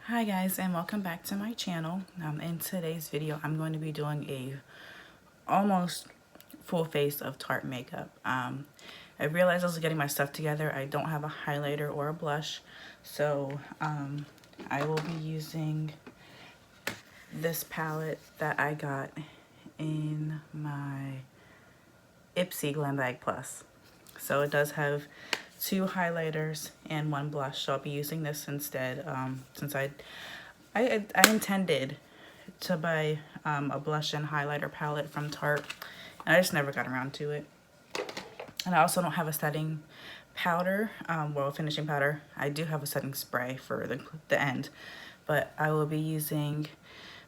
Hi guys, and welcome back to my channel. In today's video I'm going to be doing a almost full face of Tarte makeup. I realized I was getting my stuff together. I don't have a highlighter or a blush, so I will be using this palette that I got in my Ipsy Glam Bag Plus. So it does have two highlighters and one blush, so I'll be using this instead, since I intended to buy a blush and highlighter palette from Tarte, and I just never got around to it. And I also don't have a setting powder, well, finishing powder. I do have a setting spray for the end, but I will be using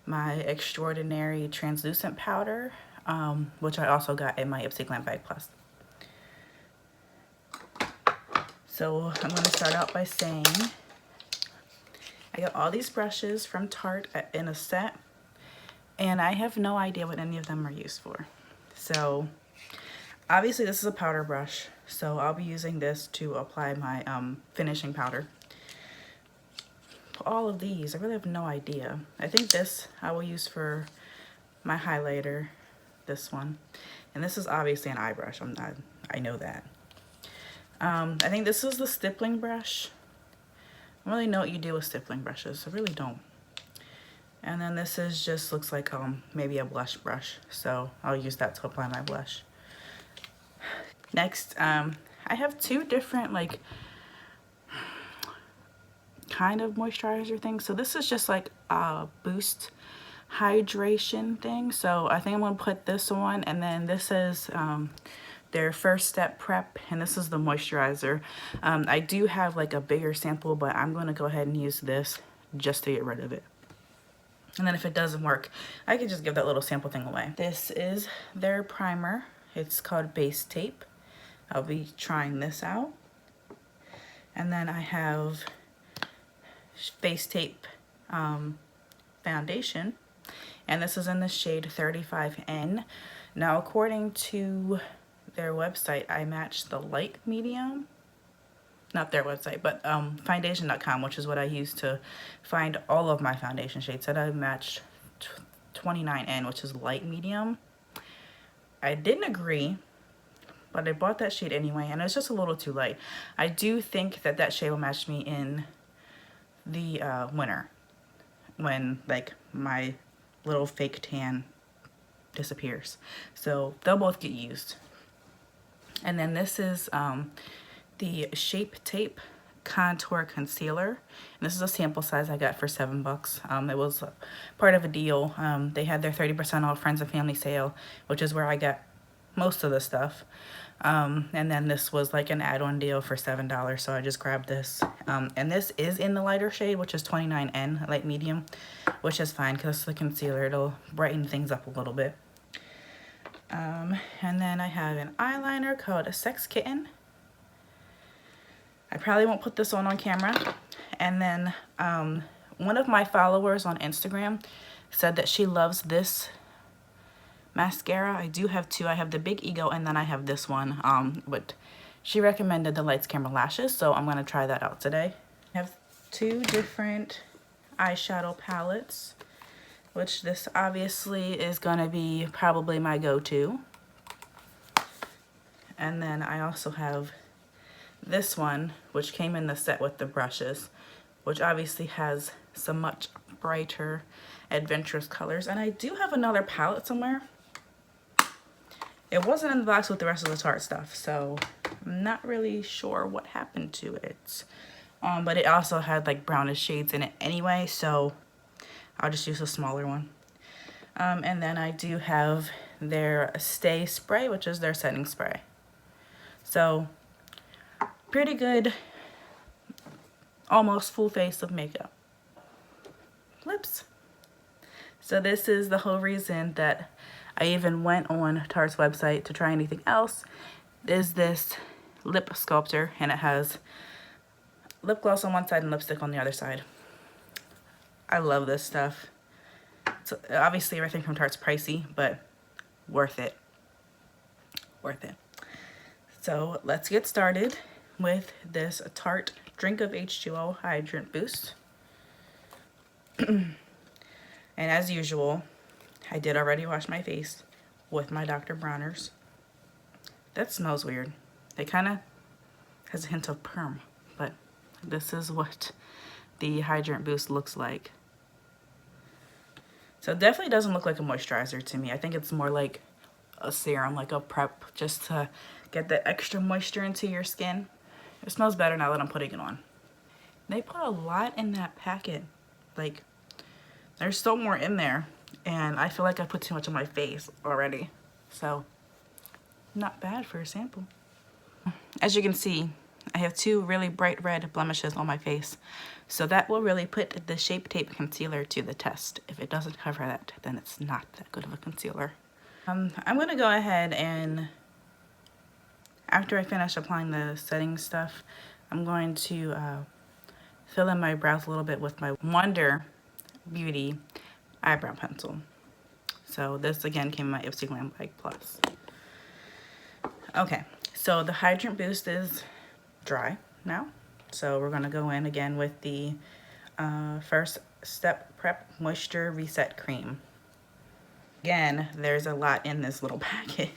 my Extraordinary translucent powder, which I also got in my Ipsy Glam Bag Plus. So I'm going to start out by saying I got all these brushes from Tarte in a set, and I have no idea what any of them are used for. So obviously this is a powder brush, so I'll be using this to apply my finishing powder. All of these, I really have no idea. I think this I will use for my highlighter, this one. And this is obviously an eye brush, I know that. I think this is the stippling brush. I don't really know what you do with stippling brushes. I really don't. And then this is just looks like maybe a blush brush. So I'll use that to apply my blush. Next, I have two different like kind of moisturizer things. So this is just like a boost hydration thing. So I think I'm gonna put this on, and then this is their first step prep, and this is the moisturizer. I do have like a bigger sample, but I'm going to go ahead and use this just to get rid of it. And then if it doesn't work, I can just give that little sample thing away. This is their primer. It's called Base Tape. I'll be trying this out. And then I have Base Tape foundation, and this is in the shade 35N. Now, according to their website, I matched the light medium, not their website, but foundation.com, which is what I use to find all of my foundation shades, said I matched 29N, which is light medium. I didn't agree, but I bought that shade anyway, and it's just a little too light. I do think that that shade will match me in the winter, when like my little fake tan disappears. So they'll both get used. And then this is the Shape Tape Contour Concealer. And this is a sample size I got for $7. It was part of a deal. They had their 30% off friends and family sale, which is where I got most of the stuff. And then this was like an add-on deal for $7, so I just grabbed this. And this is in the lighter shade, which is 29N, light medium, which is fine because the concealer, it'll brighten things up a little bit. And then I have an eyeliner called a Sex Kitten. I probably won't put this on camera. And then one of my followers on Instagram said that she loves this mascara. I do have two. I have the Big Ego, and then I have this one. But she recommended the Lights Camera Lashes, so I'm going to try that out today. I have two different eyeshadow palettes, which this obviously is going to be probably my go-to. And then I also have this one, which came in the set with the brushes, which obviously has some much brighter, adventurous colors. And I do have another palette somewhere. It wasn't in the box with the rest of the Tarte stuff, so I'm not really sure what happened to it. But it also had like brownish shades in it anyway, so I'll just use a smaller one. And then I do have their Stay Spray, which is their setting spray. So pretty good, almost full face of makeup. Lips. So this is the whole reason that I even went on Tarte's website to try anything else, is this lip sculptor, and it has lip gloss on one side and lipstick on the other side. I love this stuff. So obviously everything from Tarte's pricey, but worth it. Worth it. So let's get started with this Tarte Drink of H2O Hydrant Boost. And as usual, I did already wash my face with my Dr. Bronner's. That smells weird. It kind of has a hint of perm, but this is what the Hydrant Boost looks like. So it definitely doesn't look like a moisturizer to me. I think it's more like a serum, like a prep, just to get the extra moisture into your skin. It smells better now that I'm putting it on. They put a lot in that packet. Like, there's still more in there, and I feel like I put too much on my face already. So, not bad for a sample. As you can see, I have 2 really bright red blemishes on my face. So that will really put the Shape Tape concealer to the test. If it doesn't cover that, then it's not that good of a concealer. I'm gonna go ahead and, after I finish applying the setting stuff, I'm going to fill in my brows a little bit with my Wonder Beauty eyebrow pencil. So this again came in my Ipsy Glam Bag Plus. Okay, so the Hydrant Boost is dry now. So we're gonna go in again with the First Step Prep Moisture Reset Cream. Again, there's a lot in this little packet.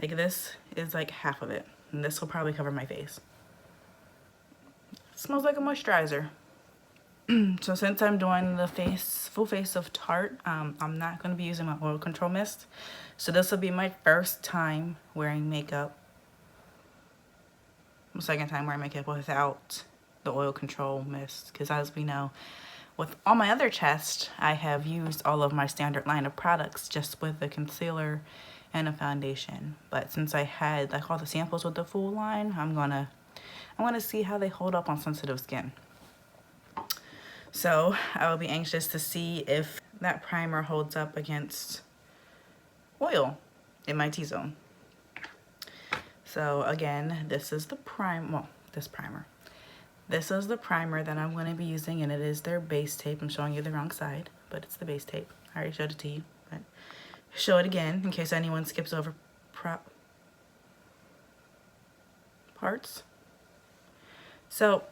Like, this is like half of it, and this will probably cover my face. It smells like a moisturizer. So since I'm doing the full face of Tarte, I'm not going to be using my oil control mist. So this will be my first time wearing makeup. My second time wearing makeup without the oil control mist. Because as we know, with all my other tests, I have used all of my standard line of products just with the concealer and a foundation. But since I had like all the samples with the full line, I want to see how they hold up on sensitive skin. So I will be anxious to see if that primer holds up against oil in my T-zone. So again, this is the primer. This is the primer that I'm going to be using, and it is their base tape. I'm showing you the wrong side, but it's the base tape. I already showed it to you, but show it again in case anyone skips over parts. So,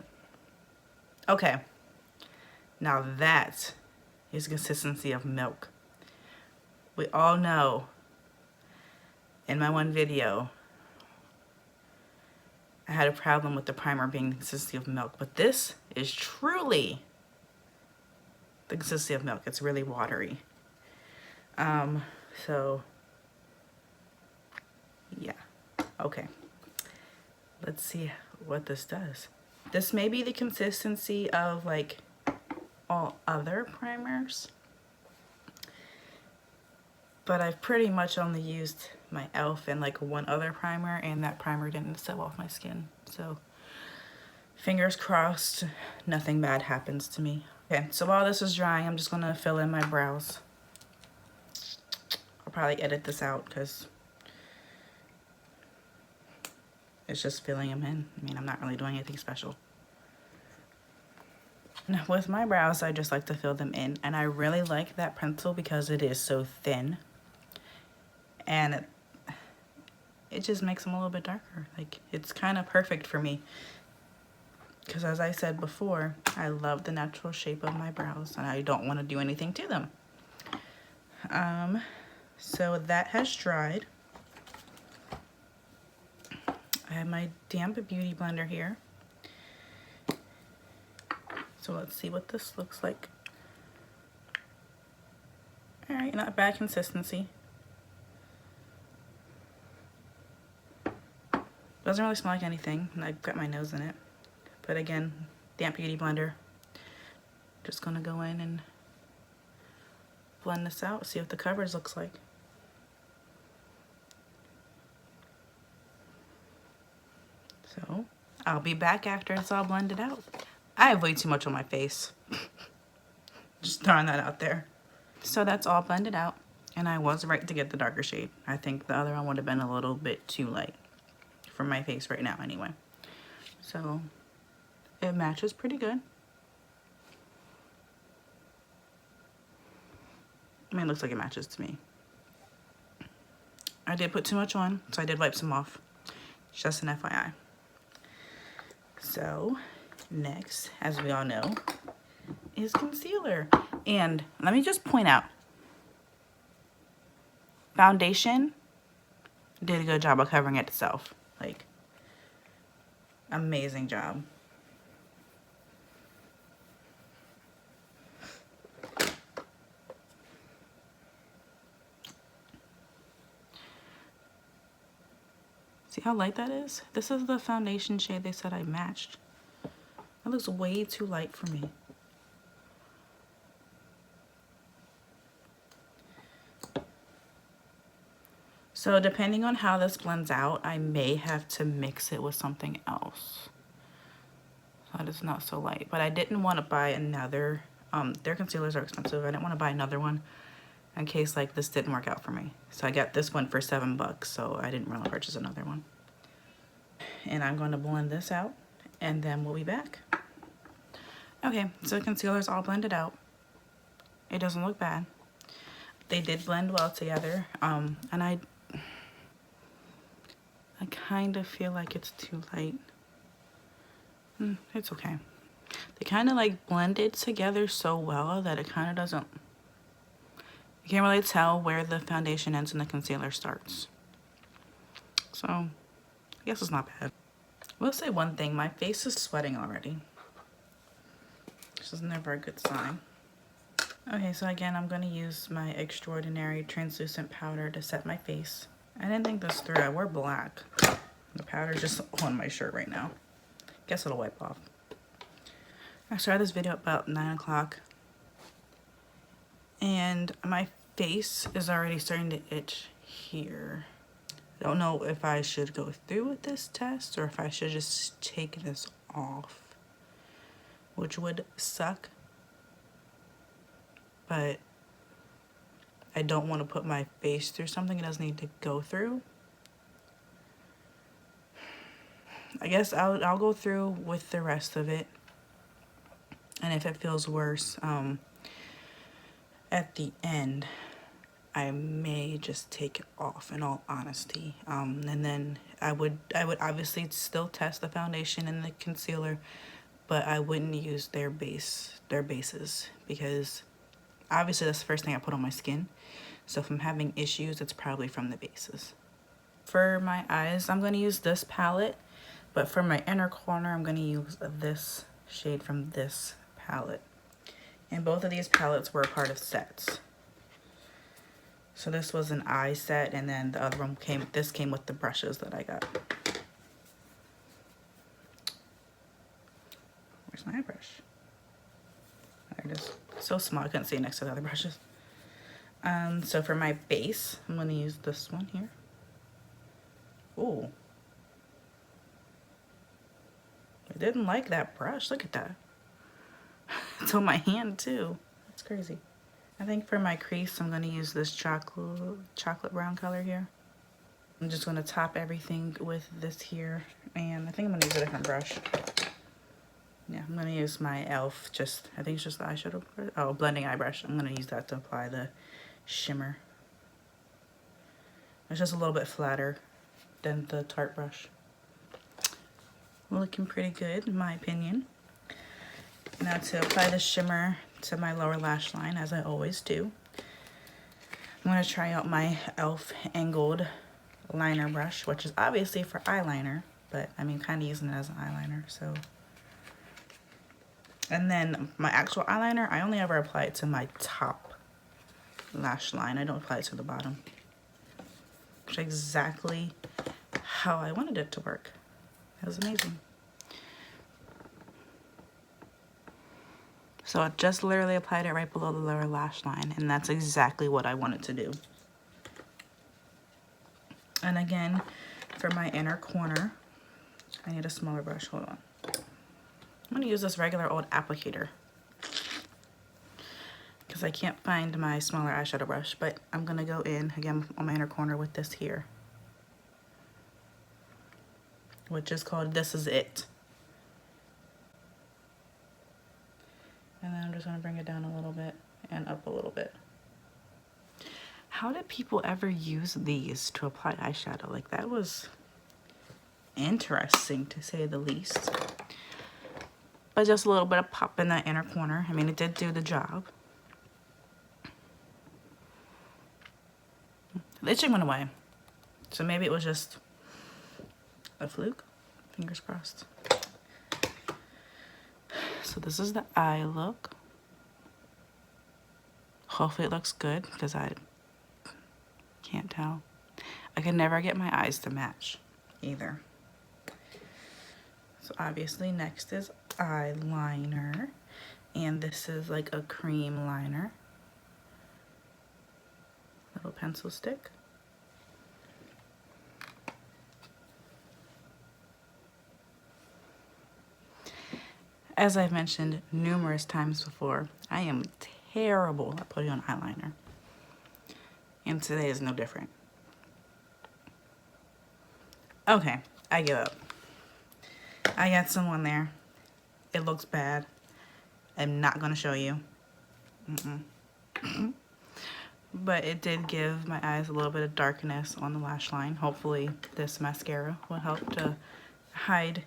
okay. Now that is the consistency of milk. We all know in my one video, I had a problem with the primer being the consistency of milk, but this is truly the consistency of milk. It's really watery. So yeah, okay. Let's see what this does. This may be the consistency of like all other primers, but I've pretty much only used my e.l.f. and like one other primer, and that primer didn't sub off my skin. So fingers crossed nothing bad happens to me. Okay, so while this is drying, I'm just gonna fill in my brows. I'll probably edit this out because it's just filling them in. I mean, I'm not really doing anything special. Now, with my brows, I just like to fill them in, and I really like that pencil because it is so thin, and it just makes them a little bit darker. Like, it's kind of perfect for me because, as I said before, I love the natural shape of my brows, and I don't want to do anything to them. So that has dried. I have my damp beauty blender here. So let's see what this looks like. All right, not bad consistency. Doesn't really smell like anything, and I've got my nose in it. But again, damp beauty blender. Just gonna go in and blend this out, see what the coverage looks like. So I'll be back after it's all blended out. I have way too much on my face. Just throwing that out there. So that's all blended out, and I was right to get the darker shade. I think the other one would have been a little bit too light for my face right now anyway. So it matches pretty good. I mean, it looks like it matches to me. I did put too much on, so I did wipe some off. Just an FYI. So next, as we all know, is concealer. And let me just point out, foundation did a good job of covering it itself. Like, amazing job. See how light that is? This is the foundation shade they said I matched. That looks way too light for me. So depending on how this blends out, I may have to mix it with something else. So that it's not so light. But I didn't want to buy another, their concealers are expensive. I didn't want to buy another one in case like this didn't work out for me. So I got this one for $7, so I didn't really purchase another one. And I'm going to blend this out and then we'll be back. Okay, so the concealer's all blended out. It doesn't look bad. They did blend well together. And I kind of feel like it's too light. It's okay. They kind of like blended together so well that it kind of doesn't, you can't really tell where the foundation ends and the concealer starts. So I guess it's not bad. I will say one thing, my face is sweating already. This is never a good sign. Okay, so again, I'm going to use my Extraordinary translucent powder to set my face. I didn't think this through. I wore black. The powder's just on my shirt right now. Guess it'll wipe off. I started this video about 9 o'clock. And my face is already starting to itch here. I don't know if I should go through with this test or if I should just take this off, which would suck. But I don't want to put my face through something it doesn't need to go through. I guess I'll go through with the rest of it. And if it feels worse, at the end, I may just take it off in all honesty. And then I would obviously still test the foundation and the concealer, but I wouldn't use their bases because obviously that's the first thing I put on my skin. So if I'm having issues, it's probably from the bases. For my eyes, I'm going to use this palette, but for my inner corner, I'm going to use this shade from this palette. And both of these palettes were a part of sets. So this was an eye set, and then the other one came with the brushes that I got. Where's my eye brush? There it is. So small, I couldn't see it next to the other brushes. So for my base, I'm going to use this one here. Ooh. I didn't like that brush. Look at that. It's on my hand too. That's crazy. I think for my crease, I'm going to use this chocolate brown color here. I'm just going to top everything with this here. And I think I'm going to use a different brush. Yeah, I'm going to use my e.l.f. I think it's just the eyeshadow brush. Oh, blending eye brush. I'm going to use that to apply the shimmer. It's just a little bit flatter than the Tarte brush. Looking pretty good, in my opinion. Now to apply the shimmer to my lower lash line, as I always do, I'm going to try out my e.l.f. angled liner brush, which is obviously for eyeliner, but I mean kind of using it as an eyeliner, so. And then my actual eyeliner, I only ever apply it to my top lash line. I don't apply it to the bottom. Which is exactly how I wanted it to work. It was amazing. So I just literally applied it right below the lower lash line, and that's exactly what I wanted to do. And again, for my inner corner, I need a smaller brush. Hold on. I'm going to use this regular old applicator because I can't find my smaller eyeshadow brush, but I'm going to go in again on my inner corner with this here, which is called This Is It. And then I'm just going to bring it down a little bit and up a little bit. How did people ever use these to apply eyeshadow? Like, that was interesting to say the least. But but just a little bit of pop in that inner corner. I mean, it did do the job. The itching went away. So maybe it was just a fluke. Fingers crossed. So this is the eye look. Hopefully it looks good because I can't tell. I can never get my eyes to match either. So obviously next is eyeliner. And this is like a cream liner. Little pencil stick. As I've mentioned numerous times before, I am terrible at putting on eyeliner. And today is no different. Okay, I give up. I got some on there. It looks bad. I'm not going to show you. But it did give my eyes a little bit of darkness on the lash line. Hopefully this mascara will help to hide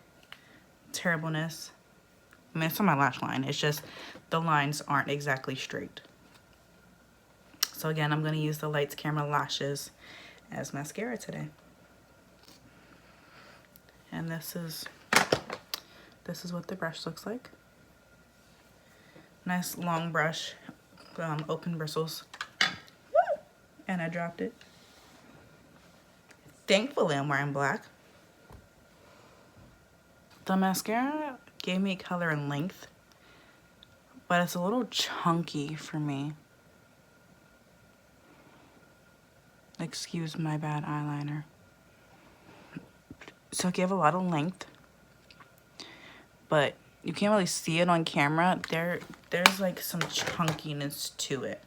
terribleness. I mean, it's on my lash line. It's just the lines aren't exactly straight. So again, I'm going to use the Lights Camera Lashes as mascara today. And this is what the brush looks like. Nice long brush, open bristles. Woo! And I dropped it. Thankfully, I'm wearing black. The mascara gave me color and length, but it's a little chunky for me. Excuse my bad eyeliner. So it gave a lot of length, but you can't really see it on camera. There's like some chunkiness to it.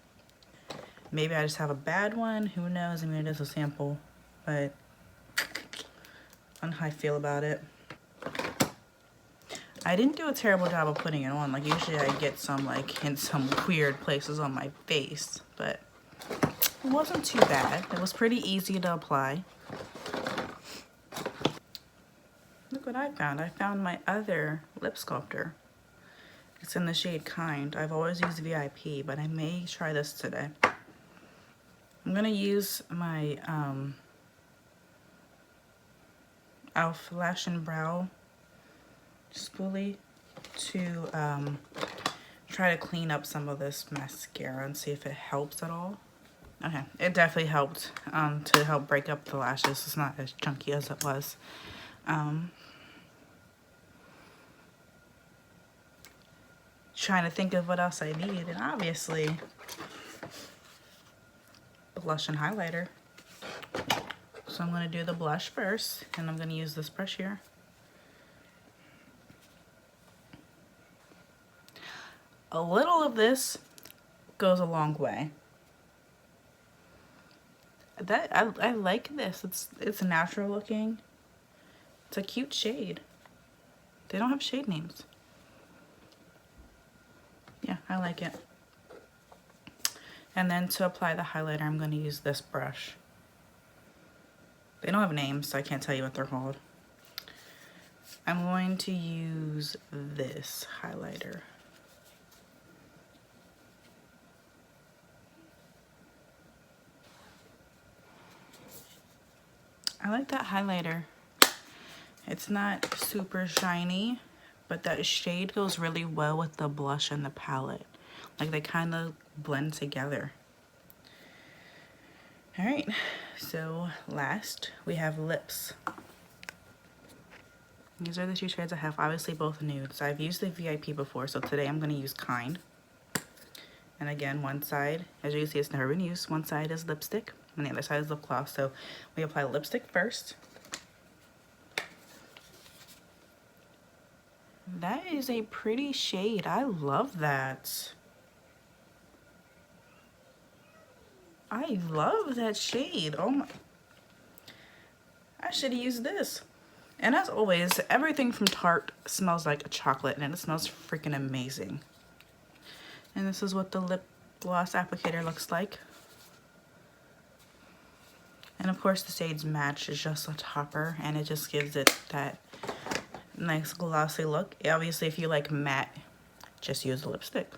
Maybe I just have a bad one. Who knows? I mean, it is a sample, but I don't know how I feel about it. I didn't do a terrible job of putting it on. Like usually I get some like in some weird places on my face, but it wasn't too bad. It was pretty easy to apply. Look what I found. I found my other lip sculptor. It's in the shade Kind. I've always used VIP, but I may try this today. I'm gonna use my e.l.f. Lash and Brow spoolie to try to clean up some of this mascara and see if it helps at all. Okay, it definitely helped to help break up the lashes. It's not as chunky as it was. Trying to think of what else I need, and obviously blush and highlighter. So I'm going to do the blush first, and I'm going to use this brush here. A little of this goes a long way. I like this. It's natural looking. It's a cute shade. They don't have shade names. Yeah, I like it. And then to apply the highlighter, I'm going to use this brush. They don't have names, so I can't tell you what they're called. I'm going to use this highlighter. I like that highlighter. It's not super shiny, but that shade goes really well with the blush and the palette. Like they kind of blend together. All right, so last we have lips. These are the two shades I have, obviously both nudes. I've used the VIP before, so today I'm going to use Kind. And again, one side, as you can see, it's never been used. One side is lipstick, and the other side is lip gloss. So we apply lipstick first. That is a pretty shade. I love that. I love that shade. Oh my. I should have used this. And as always, everything from Tarte smells like a chocolate, and it smells freaking amazing. And this is what the lip gloss applicator looks like. And of course the shades match. It's just a topper, and it just gives it that Nice glossy look. Obviously, if you like matte, just use the lipstick.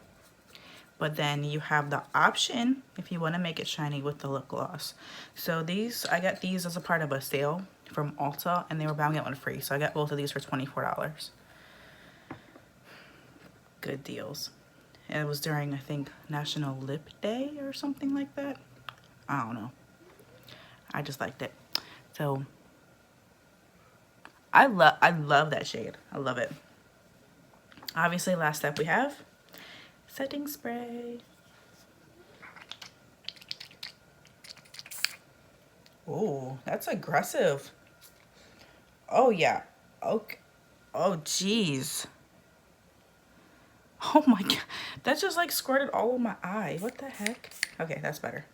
But then you have the option if you want to make it shiny with the lip gloss. So these, I got these as a part of a sale from Ulta, and they were bound to get one free. So I got both of these for $24. Good deals. And it was during, I think, National Lip Day or something like that. I don't know. I just liked it. So I love that shade. I love it. Obviously, last step we have setting spray. Oh, that's aggressive. Oh yeah. Okay. Oh geez. Oh my god. That just like squirted all over my eye. What the heck? Okay, that's better.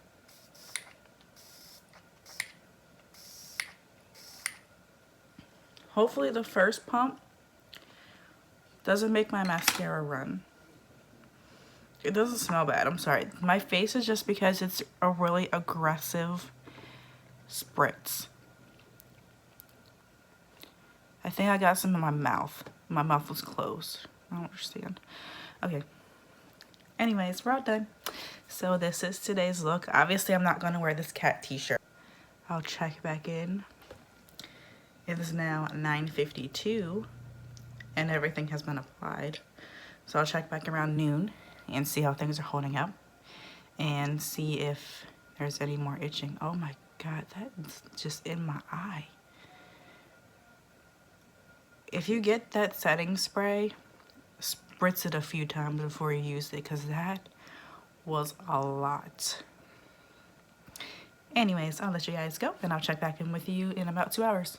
Hopefully the first pump doesn't make my mascara run. It doesn't smell bad. I'm sorry. My face is just because it's a really aggressive spritz. I think I got some in my mouth. My mouth was closed. I don't understand. Okay. Anyways, we're all done. So this is today's look. Obviously, I'm not going to wear this cat t-shirt. I'll check back in. It is now 9:52 and everything has been applied. So I'll check back around noon and see how things are holding up and see if there's any more itching. Oh my god, that's just in my eye. If you get that setting spray, spritz it a few times before you use it, because that was a lot. Anyways, I'll let you guys go and I'll check back in with you in about 2 hours.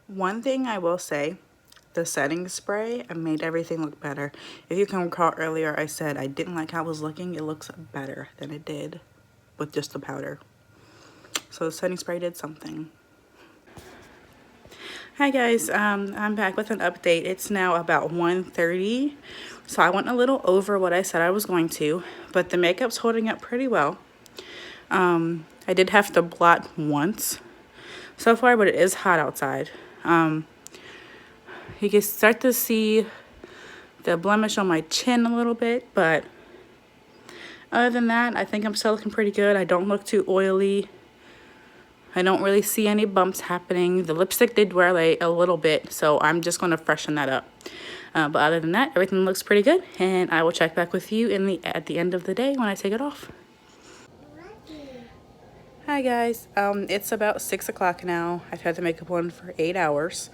One thing I will say, the setting spray made everything look better. If you can recall earlier, I said I didn't like how it was looking. It looks better than it did with just the powder. So the setting spray did something. Hi guys, I'm back with an update. It's now about 1:30, so I went a little over what I said I was going to, but the makeup's holding up pretty well. I did have to blot once so far, but it is hot outside. You can start to see the blemish on my chin a little bit, but other than that, I think I'm still looking pretty good. I don't look too oily. I don't really see any bumps happening. The lipstick did wear like a little bit, so I'm just going to freshen that up. But other than that, everything looks pretty good, and I will check back with you at the end of the day when I take it off. Hi guys, it's about 6 o'clock now. I've had the makeup on for 8 hours.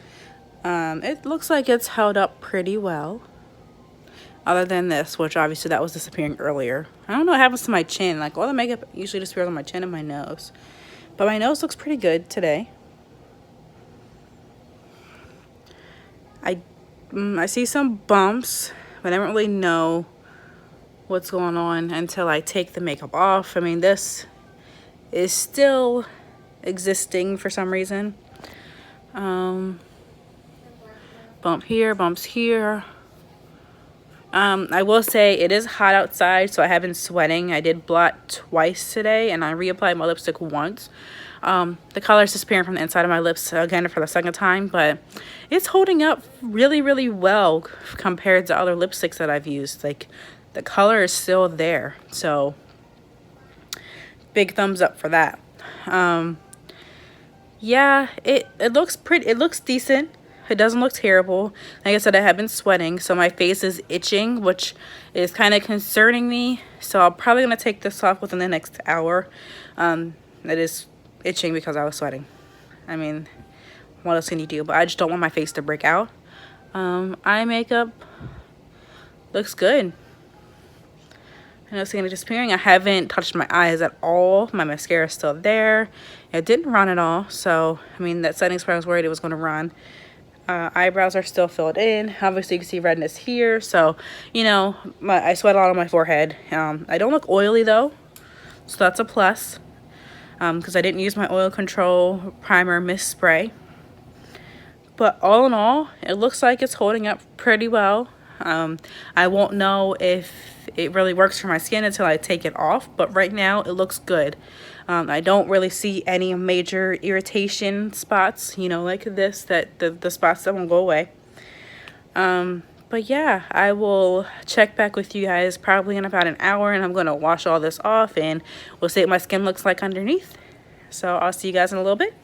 It looks like it's held up pretty well. Other than this, which obviously that was disappearing earlier. I don't know what happens to my chin. Like all the makeup usually disappears on my chin and my nose. But my nose looks pretty good today. I see some bumps, but I don't really know what's going on until I take the makeup off. I mean, this is still existing for some reason. Bump here, bumps here. I will say it is hot outside, so I have been sweating. I did blot twice today, and I reapplied my lipstick once. The color is disappearing from the inside of my lips again for the second time, but it's holding up really, really well compared to other lipsticks that I've used. Like, the color is still there, so big thumbs up for that. Yeah, it looks pretty. It looks decent. It doesn't look terrible. Like I said, I have been sweating, so my face is itching, which is kind of concerning me. So I'm probably going to take this off within the next hour. It is itching because I was sweating. I mean, what else can you do? But I just don't want my face to break out. Eye makeup looks good. I know it's kind of disappearing. I haven't touched my eyes at all. My mascara is still there. It didn't run at all. So, I mean, that setting spray I was worried it was going to run. Eyebrows are still filled in. Obviously, you can see redness here. So, you know, I sweat a lot on my forehead. I don't look oily, though. So, that's a plus. Because I didn't use my oil control primer mist spray. But all in all, it looks like it's holding up pretty well. I won't know if it really works for my skin until I take it off. But right now it looks good. I don't really see any major irritation spots, you know, like this, that the spots that won't go away. But yeah, I will check back with you guys probably in about an hour, and I'm going to wash all this off and we'll see what my skin looks like underneath. So I'll see you guys in a little bit.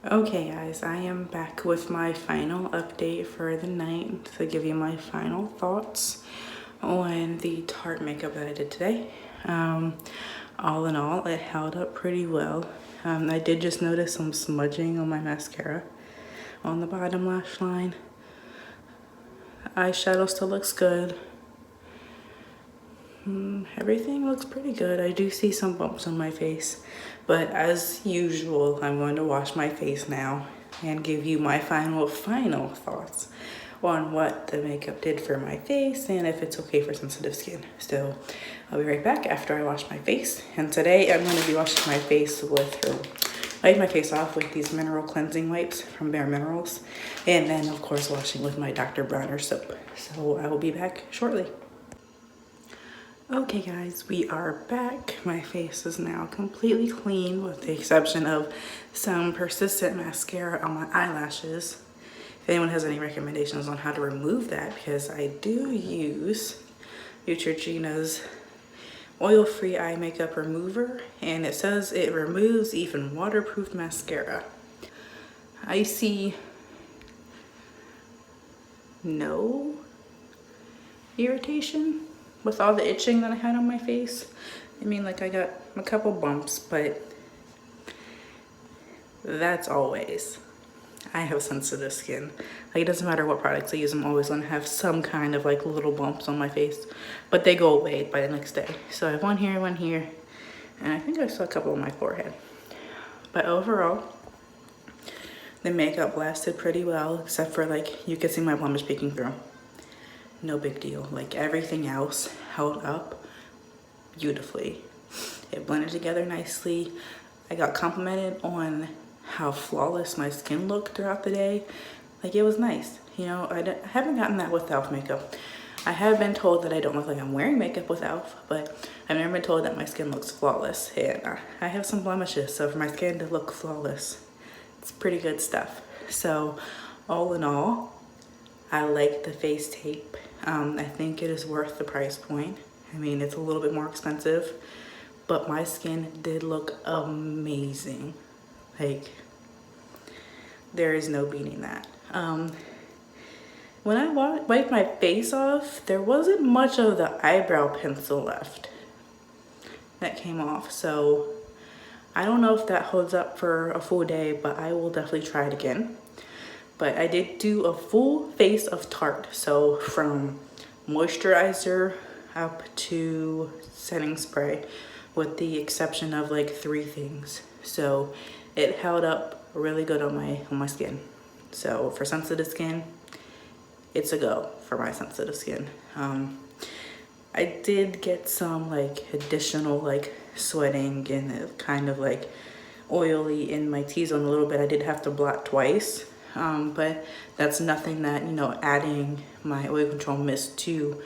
Okay guys, I am back with my final update for the night to give you my final thoughts on the Tarte makeup that I did today. All in all, it held up pretty well. I did just notice some smudging on my mascara on the bottom lash line. Eyeshadow still looks good. Everything looks pretty good. I do see some bumps on my face, but as usual, I'm going to wash my face now and give you my final thoughts on what the makeup did for my face and if it's okay for sensitive skin. So I'll be right back after I wash my face. And today I'm going to be washing my face wipe my face off with these mineral cleansing wipes from Bare Minerals, and then of course washing with my Dr. Bronner soap. So I will be back shortly. Okay guys, we are back. My face is now completely clean with the exception of some persistent mascara on my eyelashes. If anyone has any recommendations on how to remove that, because I do use Neutrogena's oil-free eye makeup remover, and it says it removes even waterproof mascara. I see no irritation with all the itching that I had on my face. I mean, like, I got a couple bumps, but that's always. I have sensitive skin. Like, it doesn't matter what products I use, I'm always gonna have some kind of like little bumps on my face, but they go away by the next day. So I have one here, and I think I saw a couple on my forehead. But overall, the makeup lasted pretty well, except for like, you could see my blemish peeking through. No big deal. Like, everything else held up beautifully. It blended together nicely. I got complimented on how flawless my skin looked throughout the day. Like, it was nice. You know, I haven't gotten that with e.l.f. makeup. I have been told that I don't look like I'm wearing makeup with e.l.f., but I've never been told that my skin looks flawless. And I have some blemishes, so for my skin to look flawless, it's pretty good stuff. So all in all, I like the face tape. I think it is worth the price point. I mean, it's a little bit more expensive, but my skin did look amazing. Like, there is no beating that. When I wiped my face off, there wasn't much of the eyebrow pencil left that came off. So I don't know if that holds up for a full day, but I will definitely try it again. But I did do a full face of Tarte. So from moisturizer up to setting spray, with the exception of like 3 things. So it held up really good on my skin. So for sensitive skin, it's a go for my sensitive skin. I did get some like additional like sweating and kind of like oily in my T-zone a little bit. I did have to blot twice, but that's nothing that, you know, adding my oil control mist to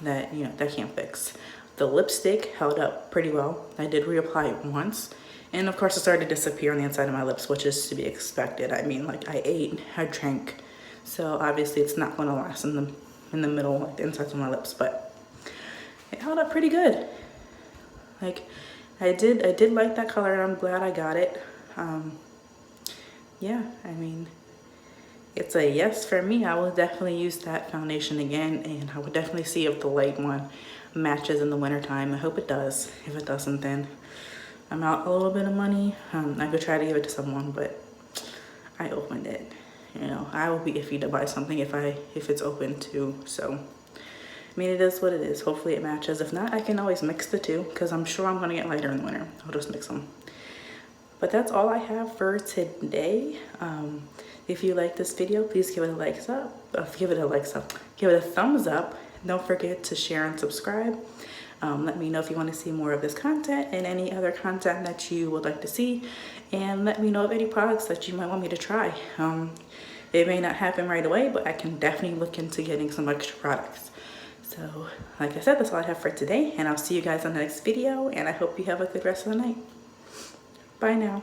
that, you know, that can't fix. The lipstick held up pretty well. I did reapply it once, and of course it started to disappear on the inside of my lips, which is to be expected. I mean, like, I ate, I drank, so obviously it's not going to last in the middle, like the insides of my lips, but it held up pretty good. Like, I did like that color, and I'm glad I got it. Yeah, I mean, it's a yes for me. I will definitely use that foundation again, and I would definitely see if the light one matches in the wintertime. I hope it does. If it doesn't, then I'm out a little bit of money. I could try to give it to someone, but I opened it. You know, I will be iffy to buy something if it's open too. So, I mean, it is what it is. Hopefully it matches. If not, I can always mix the two, because I'm sure I'm gonna get lighter in the winter. I'll just mix them. But that's all I have for today. If you like this video, please give it a give it a thumbs up. Don't forget to share and subscribe. Let me know if you want to see more of this content and any other content that you would like to see, and let me know of any products that you might want me to try. It may not happen right away, but I can definitely look into getting some extra products. So, like I said, that's all I have for today, and I'll see you guys on the next video, and I hope you have a good rest of the night. Bye now.